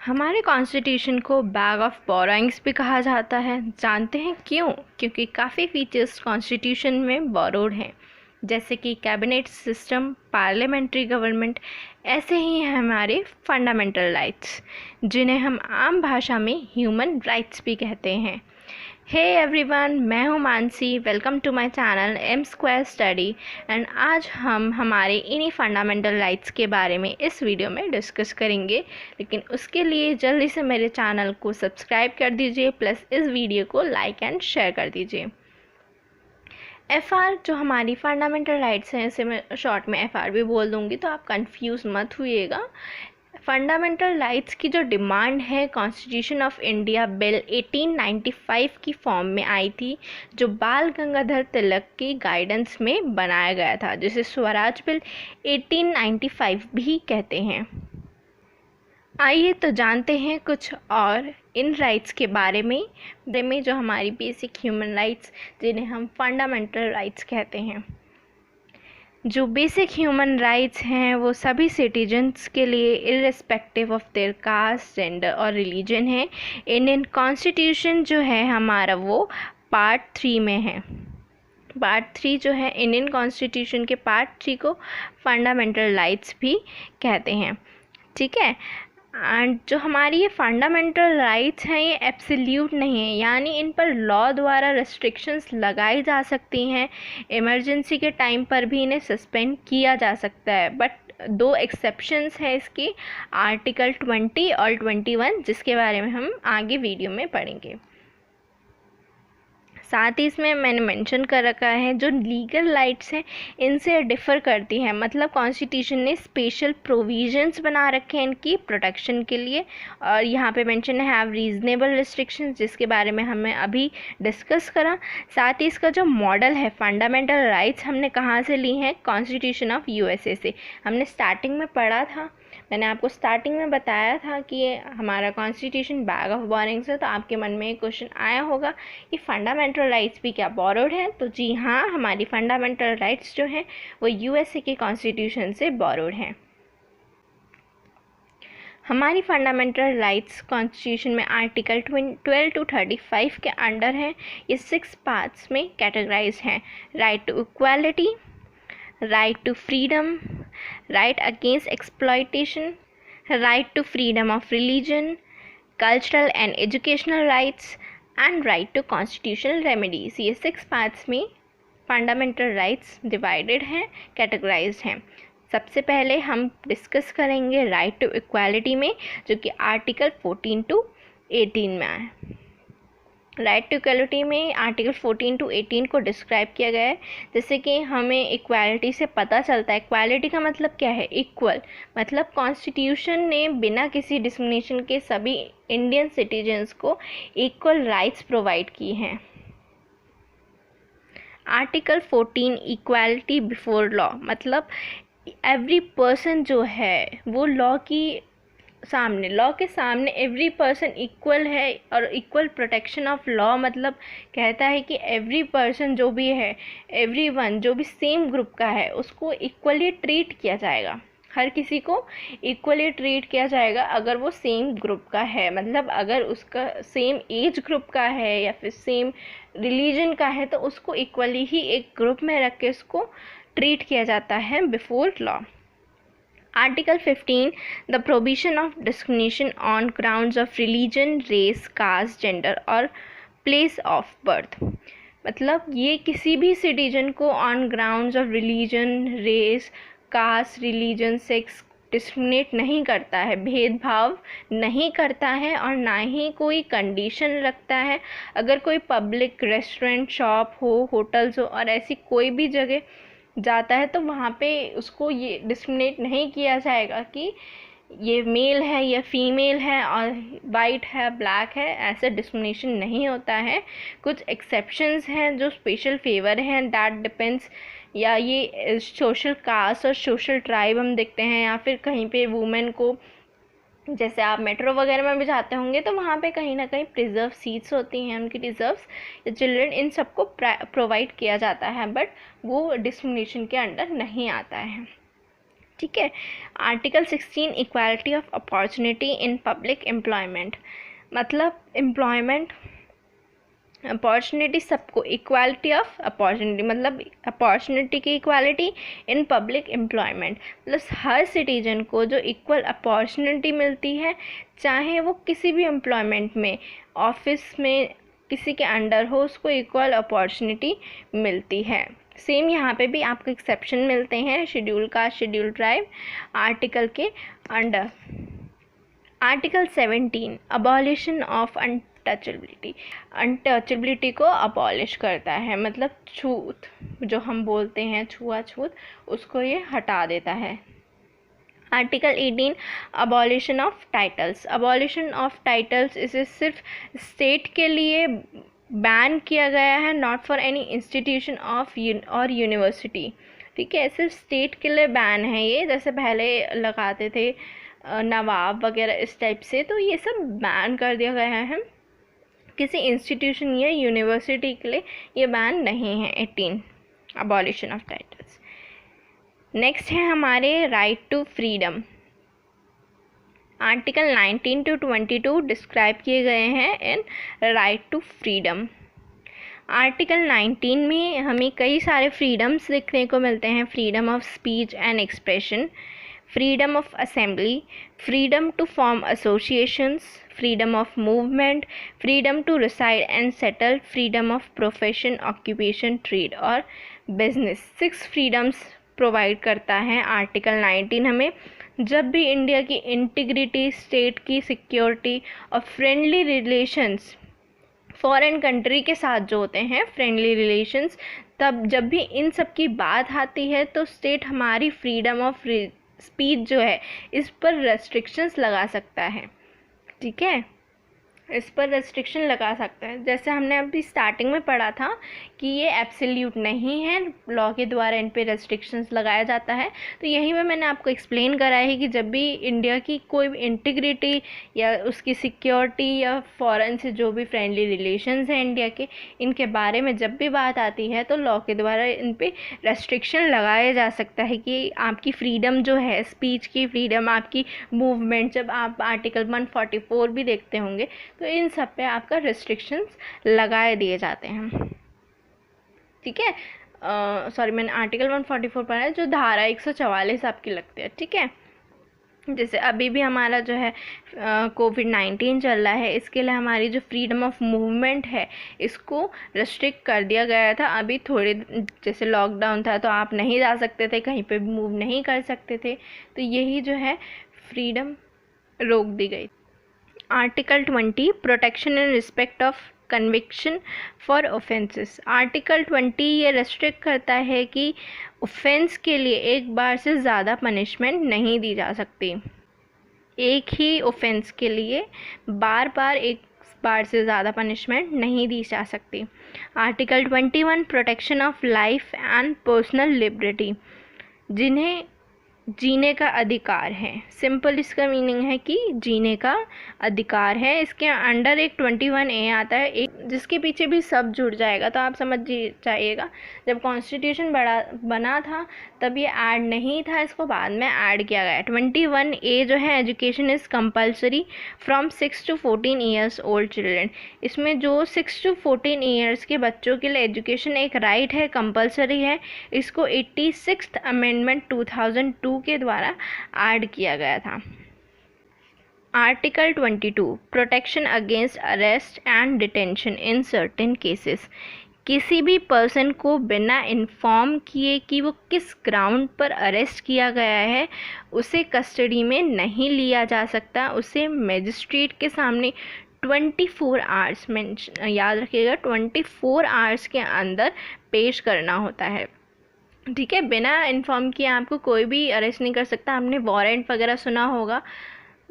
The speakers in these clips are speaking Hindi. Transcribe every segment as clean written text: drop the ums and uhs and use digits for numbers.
हमारे कॉन्स्टिट्यूशन को बैग ऑफ बोरोइंग्स भी कहा जाता है। जानते हैं क्यों? क्योंकि काफ़ी फीचर्स कॉन्स्टिट्यूशन में बोरोड हैं, जैसे कि कैबिनेट सिस्टम, पार्लियामेंट्री गवर्नमेंट। ऐसे ही हैं हमारे फंडामेंटल राइट्स, जिन्हें हम आम भाषा में ह्यूमन राइट्स भी कहते हैं। हे एवरीवन, मैं हूँ Mansi. Welcome to my channel M square study. And आज हम हमारे इन्हीं फंडामेंटल राइट्स के बारे में इस वीडियो में डिस्कस करेंगे। लेकिन उसके लिए जल्दी से मेरे चैनल को सब्सक्राइब कर दीजिए, प्लस इस वीडियो को लाइक एंड शेयर कर दीजिए। FR जो हमारी फंडामेंटल राइट्स हैं, इसे मैं शॉर्ट में FR भी बोल दूँगी, तो आप कंफ्यूज मत हुइएगा। फंडामेंटल राइट्स की जो डिमांड है कॉन्स्टिट्यूशन ऑफ इंडिया बिल 1895 की फॉर्म में आई थी, जो बाल गंगाधर तिलक की गाइडेंस में बनाया गया था, जिसे स्वराज बिल 1895 भी कहते हैं। आइए तो जानते हैं कुछ और इन राइट्स के बारे में जो हमारी बेसिक ह्यूमन राइट्स, जिन्हें हम फंडामेंटल राइट्स कहते हैं। जो बेसिक ह्यूमन राइट्स हैं वो सभी सिटीजन्स के लिए irrespective of their caste, gender और रिलीजन है। इंडियन कॉन्स्टिट्यूशन जो है हमारा, वो पार्ट 3 में है। पार्ट 3 जो है इंडियन कॉन्स्टिट्यूशन के पार्ट 3 को फंडामेंटल राइट्स भी कहते हैं। ठीक है। एंड जो हमारी ये फंडामेंटल राइट्स हैं, ये एब्सोल्यूट नहीं है, यानी इन पर लॉ द्वारा रेस्ट्रिक्शंस लगाई जा सकती हैं। इमरजेंसी के टाइम पर भी इन्हें सस्पेंड किया जा सकता है। बट 2 एक्सेप्शंस हैं इसकी, आर्टिकल 20 और 21, जिसके बारे में हम आगे वीडियो में पढ़ेंगे। साथ ही इसमें मैंने मेंशन कर रखा है जो लीगल राइट्स हैं इनसे डिफ़र करती हैं। मतलब कॉन्स्टिट्यूशन ने स्पेशल प्रोविजंस बना रखे हैं इनकी प्रोटेक्शन के लिए, और यहाँ पे मेंशन है हैव रीजनेबल रिस्ट्रिक्शंस, जिसके बारे में हमें अभी डिस्कस करा। साथ ही इसका जो मॉडल है फंडामेंटल राइट्स, हमने कहाँ से ली हैं? कॉन्स्टिट्यूशन ऑफ USA से। हमने स्टार्टिंग में पढ़ा था, मैंने आपको स्टार्टिंग में बताया था कि ये हमारा कॉन्स्टिट्यूशन बैग ऑफ बोरोइंग्स है। तो आपके मन में एक क्वेश्चन आया होगा कि फंडामेंटल राइट्स भी क्या बोरोड हैं? तो जी हाँ, हमारी फंडामेंटल राइट्स जो हैं वो USA के कॉन्स्टिट्यूशन से बोरोड हैं। हमारी फंडामेंटल राइट्स कॉन्स्टिट्यूशन में आर्टिकल 12 to 35 के अंडर हैं। ये 6 पार्ट्स में कैटेगराइज हैं। Right to equality, right to freedom, right against exploitation, right to freedom of religion, cultural and educational rights, and right to constitutional remedies। ये 6 पार्ट्स में फंडामेंटल राइट्स डिवाइडेड हैं, कैटेगराइज्ड हैं। सबसे पहले हम डिस्कस करेंगे राइट टू इक्वालिटी में, जो कि आर्टिकल 14 to 18 में है। राइट टू इक्वालिटी में आर्टिकल 14 to 18 को डिस्क्राइब किया गया है। जैसे कि हमें इक्वालिटी से पता चलता है, इक्वालिटी का मतलब क्या है? इक्वल। मतलब कॉन्स्टिट्यूशन ने बिना किसी डिस्क्रिमिनेशन के सभी इंडियन सिटीजन्स को इक्वल राइट्स प्रोवाइड की हैं। आर्टिकल 14 इक्वालिटी बिफोर लॉ, मतलब एवरी पर्सन जो है वो लॉ के सामने एवरी पर्सन इक्वल है, और इक्वल प्रोटेक्शन ऑफ लॉ मतलब कहता है कि एवरी पर्सन जो भी है, एवरी वन जो भी सेम ग्रुप का है, उसको इक्वली ट्रीट किया जाएगा। हर किसी को इक्वली ट्रीट किया जाएगा अगर वो सेम ग्रुप का है। मतलब अगर उसका सेम एज ग्रुप का है या फिर सेम रिलीजन का है, तो उसको इक्वली ही एक ग्रुप में रख के उसको ट्रीट किया जाता है before law. Article 15, the prohibition of discrimination on grounds of religion, race, caste, gender और place of birth। मतलब ये किसी भी सिटीजन को on grounds of religion, race, caste, religion, sex discriminate नहीं करता है, भेदभाव नहीं करता है, और ना ही कोई कंडीशन रखता है। अगर कोई पब्लिक रेस्टोरेंट, शॉप हो, होटल्स हो, और ऐसी कोई भी जगह जाता है, तो वहाँ पे उसको ये डिस्क्रिमिनेट नहीं किया जाएगा कि ये मेल है या फीमेल है और वाइट है, ब्लैक है। ऐसे डिस्क्रिमिनेशन नहीं होता है। कुछ एक्सेप्शंस हैं जो स्पेशल फेवर हैं, दैट डिपेंड्स, या ये सोशल कास्ट और सोशल ट्राइब हम देखते हैं, या फिर कहीं पे वुमेन को, जैसे आप मेट्रो वगैरह में भी जाते होंगे तो वहाँ पे कहीं ना कहीं प्रिजर्व सीट्स होती हैं उनकी, रिजर्व्स या चिल्ड्रन, इन सबको प्रोवाइड किया जाता है, बट वो डिस्क्रिमिनेशन के अंडर नहीं आता है। ठीक है। Article 16 equality of opportunity in public employment, मतलब एम्प्लॉयमेंट अपॉर्चुनिटी सबको, इक्वालिटी ऑफ अपॉर्चुनिटी मतलब अपॉर्चुनिटी की equality in public employment, plus her citizen को जो इक्वल अपॉर्चुनिटी मिलती है, चाहे वो किसी भी एम्प्लॉयमेंट में, ऑफिस में किसी के अंडर हो, उसको इक्वल अपॉर्चुनिटी मिलती है। सेम यहाँ पे भी आपको एक्सेप्शन मिलते हैं schedule caste, schedule tribe article के under. Article 17 abolition of untouchability, untouchability को अबॉलिश करता है, मतलब छूत जो हम बोलते हैं, छुआछूत, उसको ये हटा देता है। Article 18 abolition of titles, abolition of titles इसे सिर्फ स्टेट के लिए बैन किया गया है, not for any institution of और यूनिवर्सिटी। ठीक है, सिर्फ स्टेट के लिए बैन है ये, जैसे पहले लगाते थे नवाब वगैरह इस टाइप से, तो ये सब बैन कर दिया गया है। किसी इंस्टीट्यूशन या यूनिवर्सिटी के लिए ये बैन नहीं है। 18 अबॉलिशन ऑफ टाइटल्स। नेक्स्ट है हमारे right to freedom. Article 19 to 22 describe किए गए हैं इन राइट टू फ्रीडम। आर्टिकल 19 में हमें कई सारे फ्रीडम्स देखने को मिलते हैं। Freedom of speech and expression, freedom of assembly, freedom to form associations, freedom of movement, freedom to reside and settle, freedom of profession, occupation, trade और business। 6 freedoms प्रोवाइड करता है आर्टिकल 19 हमें। जब भी इंडिया की इंटीग्रिटी, स्टेट की सिक्योरिटी और फ्रेंडली रिलेशंस फॉरेन कंट्री के साथ जो होते हैं, फ्रेंडली रिलेशंस, तब जब भी इन सब की बात आती है तो स्टेट हमारी फ्रीडम ऑफ स्पीच जो है इस पर रेस्ट्रिक्शंस लगा सकता है। ठीक है, इस पर रेस्ट्रिक्शन लगा सकता है। जैसे हमने अभी स्टार्टिंग में पढ़ा था कि ये एब्सोल्यूट नहीं है, लॉ के द्वारा इन पे रेस्ट्रिक्शंस लगाया जाता है। तो यहीं पे मैंने आपको एक्सप्लेन करा है कि जब भी इंडिया की कोई भी इंटीग्रिटी या उसकी सिक्योरिटी या फॉरेन से जो भी फ्रेंडली रिलेशंस हैं इंडिया के, इनके बारे में जब भी बात आती है तो लॉ के द्वारा इन पे रेस्ट्रिक्शन लगाया जा सकता है कि आपकी फ्रीडम जो है, स्पीच की फ्रीडम, आपकी मूवमेंट, जब आप आर्टिकल 144 भी देखते होंगे तो इन सब पे आपका रिस्ट्रिक्शंस लगाए दिए जाते हैं। ठीक है, सॉरी मैंने आर्टिकल 144 पढ़ा है, जो धारा 144 आपकी लगती है। ठीक है, जैसे अभी भी हमारा जो है कोविड-19 चल रहा है, इसके लिए हमारी जो फ्रीडम ऑफ मूवमेंट है इसको रिस्ट्रिक्ट कर दिया गया था। अभी थोड़े जैसे लॉकडाउन था तो आप नहीं जा सकते थे, कहीं पे भी मूव नहीं कर सकते थे, तो यही जो है फ्रीडम रोक दी गई। Article 20 protection in respect of conviction for offences. Article 20 ये रेस्ट्रिक्ट करता है कि ऑफेंस के लिए एक बार से ज़्यादा पनिशमेंट नहीं दी जा सकती। एक ही ऑफेंस के लिए बार बार एक बार से ज़्यादा पनिशमेंट नहीं दी जा सकती। Article 21 protection of life and personal liberty, जिन्हें जीने का अधिकार है। सिंपल इसका मीनिंग है कि जीने का अधिकार है। इसके अंडर एक 21A आता है, एक जिसके पीछे भी सब जुड़ जाएगा, तो आप समझ जाइएगा जब कॉन्स्टिट्यूशन बना था तब ये ऐड नहीं था, इसको बाद में ऐड किया गया। 21A जो है education is compulsory from 6 to 14 years old children. इसमें जो 6 to 14 ईयर्स के बच्चों के लिए एजुकेशन एक राइट है, कंपलसरी है। इसको 86th अमेंडमेंट 2002 के द्वारा ऐड किया गया था। Article 22 protection against arrest and detention in certain cases. किसी भी पर्सन को बिना इन्फॉर्म किए कि वो किस ग्राउंड पर अरेस्ट किया गया है उसे कस्टडी में नहीं लिया जा सकता। उसे मजिस्ट्रेट के सामने 24 आवर्स में, याद रखिएगा 24 आवर्स के अंदर पेश करना होता है। ठीक है, बिना इन्फॉर्म किए आपको कोई भी अरेस्ट नहीं कर सकता। आपने वारंट वगैरह सुना होगा,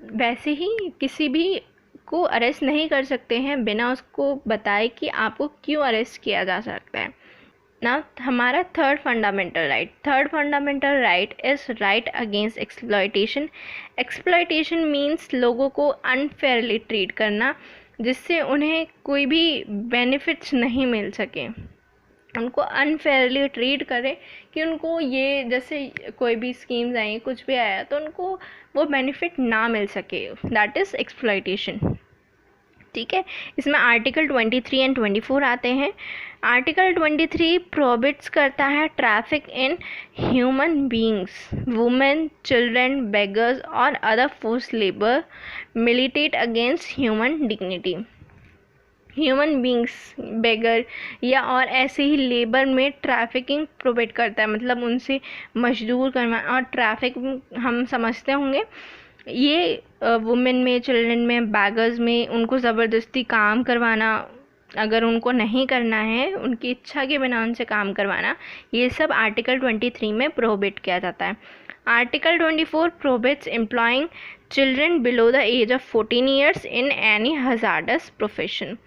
वैसे ही किसी भी को अरेस्ट नहीं कर सकते हैं बिना उसको बताए कि आपको क्यों अरेस्ट किया जा सकता है। ना हमारा third fundamental right is right against exploitation. Exploitation means लोगों को अनफेयरली ट्रीट करना, जिससे उन्हें कोई भी बेनिफिट्स नहीं मिल सके। उनको अनफेयरली ट्रीट करे कि उनको ये जैसे कोई भी स्कीम्स आई, कुछ भी आया तो उनको वो बेनिफिट ना मिल सके, दैट इज़ एक्सप्लॉयटेशन। ठीक है, इसमें आर्टिकल 23 एंड 24 आते हैं। आर्टिकल 23 प्रोहिबिट्स करता है traffic in human beings, women, children, beggars और other force labour, militate against human dignity. Human beings, beggar या और ऐसे ही लेबर में ट्रैफिकिंग प्रोवाइड करता है, मतलब उनसे मजदूर करना। और ट्रैफिक हम समझते होंगे ये वुमेन में, चिल्ड्रन में, बैगर्स में उनको ज़बरदस्ती काम करवाना, अगर उनको नहीं करना है, उनकी इच्छा के बिना उनसे काम करवाना, ये सब आर्टिकल 23 में प्रोहिबिट किया जाता है। Article 24 prohibits employing children below the age of 14 years in any hazardous profession.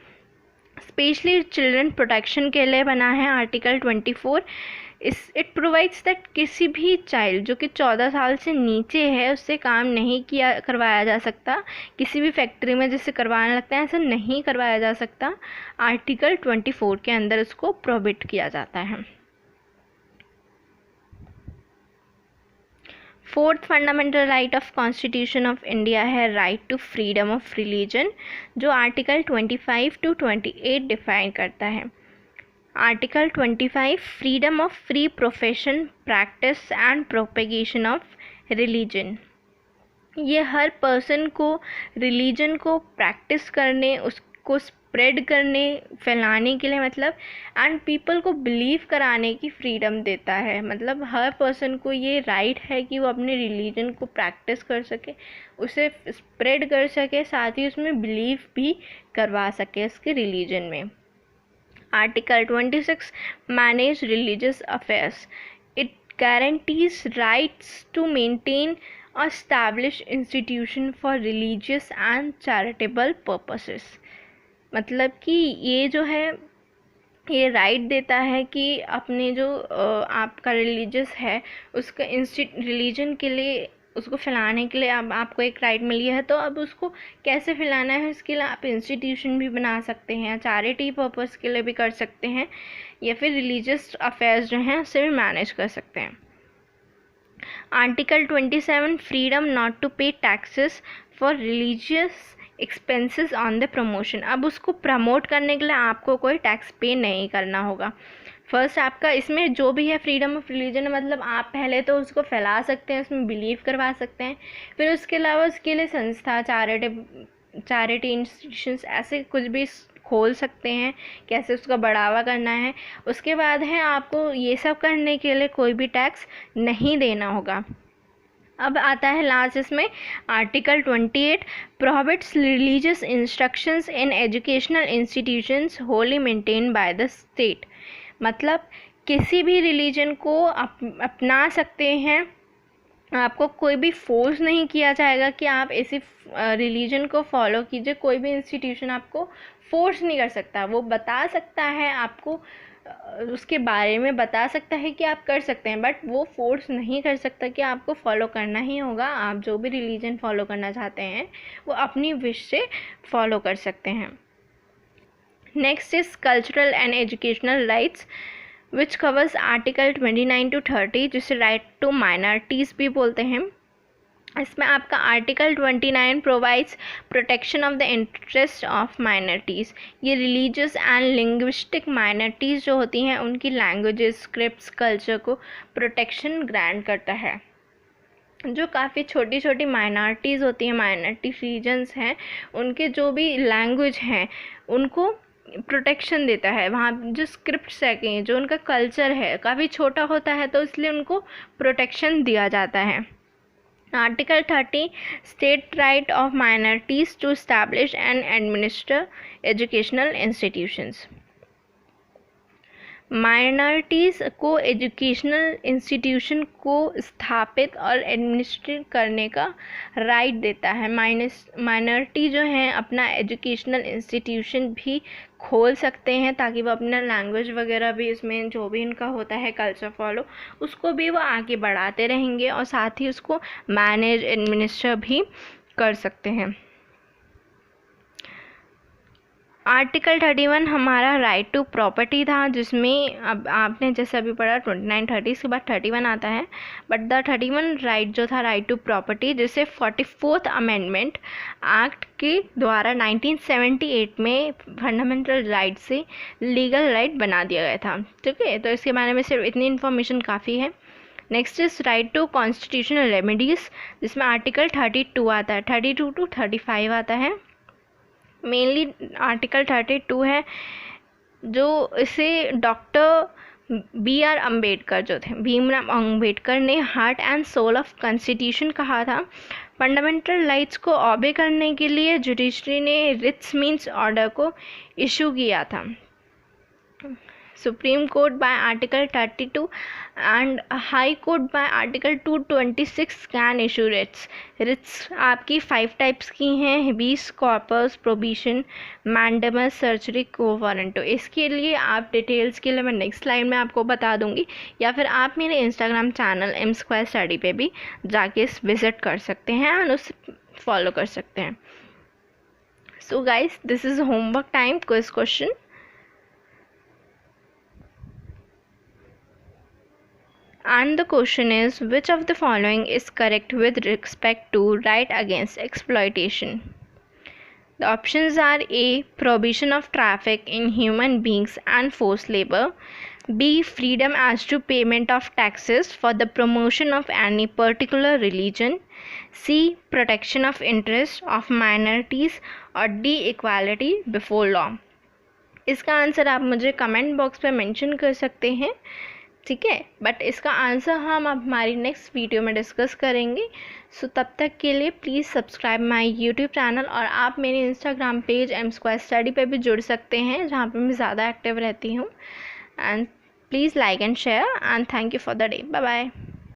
Specially children protection के लिए बना है आर्टिकल 24। इट प्रोवाइड्स दैट किसी भी चाइल्ड जो कि 14 साल से नीचे है उससे काम नहीं करवाया जा सकता, किसी भी फैक्ट्री में जिससे करवाने लगता है ऐसा नहीं करवाया जा सकता। आर्टिकल 24 के अंदर उसको प्रोहिबिट किया जाता है। Fourth fundamental right of constitution of India है right to freedom of religion, जो आर्टिकल 25 to 28 डिफाइन करता है। Article 25 freedom of free profession, practice and propagation of religion. ये हर पर्सन को रिलीजन को प्रैक्टिस करने, उसको स्प्रेड करने, फैलाने के लिए, मतलब एंड पीपल को बिलीव कराने की फ्रीडम देता है। मतलब हर पर्सन को ये राइट है कि वो अपने रिलीजन को प्रैक्टिस कर सके, उसे स्प्रेड कर सके, साथ ही उसमें बिलीव भी करवा सके इसके रिलीजन में। Article 26 manage religious affairs. It guarantees rights to maintain establish institution for religious and charitable purposes. मतलब कि ये जो है ये राइट देता है कि अपने जो आपका रिलीजियस है उसका रिलीजन के लिए, उसको फैलाने के लिए अब आपको एक राइट मिली है, तो अब उसको कैसे फैलाना है इसके लिए आप इंस्टीट्यूशन भी बना सकते हैं, चैरिटी पर्पस के लिए भी कर सकते हैं, या फिर रिलीजियस अफेयर्स जो हैं उससे भी मैनेज कर सकते हैं। आर्टिकल 27 फ्रीडम नॉट टू पे taxes for religious expenses on the promotion. अब उसको प्रमोट करने के लिए आपको कोई टैक्स पे नहीं करना होगा। फर्स्ट आपका इसमें जो भी है फ्रीडम ऑफ रिलीजन, मतलब आप पहले तो उसको फैला सकते हैं, उसमें बिलीव करवा सकते हैं, फिर उसके अलावा उसके लिए संस्था, चैरिटी इंस्टीट्यूशंस ऐसे कुछ भी खोल सकते हैं, कैसे उसका बढ़ावा करना है। उसके बाद है आपको ये सब करने के लिए कोई भी टैक्स नहीं देना होगा। अब आता है लास्ट इसमें article 28 prohibits religious instructions in educational institutions Holi maintain by the state. मतलब किसी भी रिलीजन को अपना सकते हैं, आपको कोई भी फोर्स नहीं किया जाएगा कि आप ऐसी रिलीजन को फॉलो कीजिए। कोई भी इंस्टीट्यूशन आपको फोर्स नहीं कर सकता, वो बता सकता है आपको, उसके बारे में बता सकता है कि आप कर सकते हैं, बट वो फोर्स नहीं कर सकता कि आपको फॉलो करना ही होगा। आप जो भी रिलीजन फॉलो करना चाहते हैं वो अपनी विश से फॉलो कर सकते हैं। Next is cultural and educational rights which covers article 29 to 30, जिसे राइट टू माइनॉरिटीज़ भी बोलते हैं। इसमें आपका article 29 provides protection of the interest of minorities. ये रिलीजियस एंड लिंग्विस्टिक माइनॉरिटीज़ जो होती हैं उनकी लैंग्वेजेस, स्क्रिप्ट्स, कल्चर को प्रोटेक्शन ग्रांट करता है। जो काफ़ी छोटी छोटी माइनॉरिटीज़ होती हैं, माइनॉरिटी रीजन्स हैं, उनके जो भी लैंग्वेज हैं उनको प्रोटेक्शन देता है। वहाँ जो स्क्रिप्ट्स है, जो उनका कल्चर है काफ़ी छोटा होता है, तो इसलिए उनको प्रोटेक्शन दिया जाता है। Article 30 state right of minorities to establish and administer educational institutions. Minorities को एजुकेशनल इंस्टीट्यूशन को स्थापित और एडमिनिस्ट्रेट करने का राइट देता है। माइनॉरिटी जो हैं अपना एजुकेशनल इंस्टीट्यूशन भी खोल सकते हैं ताकि वो अपना लैंग्वेज वगैरह भी, इसमें जो भी उनका होता है कल्चर फॉलो, उसको भी वो आगे बढ़ाते रहेंगे और साथ ही उसको मैनेज, एडमिनिस्टर भी कर सकते हैं। आर्टिकल 31 हमारा राइट टू प्रॉपर्टी था, जिसमें अब आपने जैसे अभी पढ़ा 29, 30 के बाद 31 आता है, बट द 31 राइट जो था राइट टू प्रॉपर्टी, जिसे 44th अमेंडमेंट एक्ट के द्वारा 1978 में फंडामेंटल राइट से लीगल राइट बना दिया गया था। ठीक है, तो इसके बारे में सिर्फ इतनी इन्फॉर्मेशन काफ़ी है। Next is right to constitutional remedies, जिसमें आर्टिकल 32 आता है, 32 to 35 आता है। मेनली आर्टिकल 32 है जो इसे डॉक्टर BR अम्बेडकर जो थे, भीमराव अम्बेडकर ने heart and soul of constitution कहा था। फंडामेंटल राइट्स को ऑबे करने के लिए जुडिशरी ने रिट्स मीन्स ऑर्डर को इशू किया था। Supreme court by article 32 and high court by article 226 can issue writs. Writs आपकी 5 टाइप्स की हैं, habeas corpus, prohibition, mandamus, certiorari, quo warranto. इसके लिए आप डिटेल्स के लिए मैं नेक्स्ट स्लाइड में आपको बता दूंगी, या फिर आप मेरे इंस्टाग्राम चैनल M² स्टडी पे भी जाके विजिट कर सकते हैं और उसे फॉलो कर सकते हैं। So guys, this is homework time, quiz question. And the question is, which of the following is correct with respect to right against exploitation? The options are A. Prohibition of traffic in human beings and forced labor. B. Freedom as to payment of taxes for the promotion of any particular religion. C. Protection of interests of minorities. और D. Equality before law. इसका आंसर आप मुझे कमेंट बॉक्स पे मेंशन कर सकते हैं, ठीक है, बट इसका आंसर हम अब हमारी नेक्स्ट वीडियो में डिस्कस करेंगे। सो तब तक के लिए please subscribe my YouTube channel, और आप मेरे इंस्टाग्राम पेज M² स्टडी पे भी जुड़ सकते हैं, जहाँ पे मैं ज़्यादा एक्टिव रहती हूँ। And please like and share, and thank you for the day. Bye bye.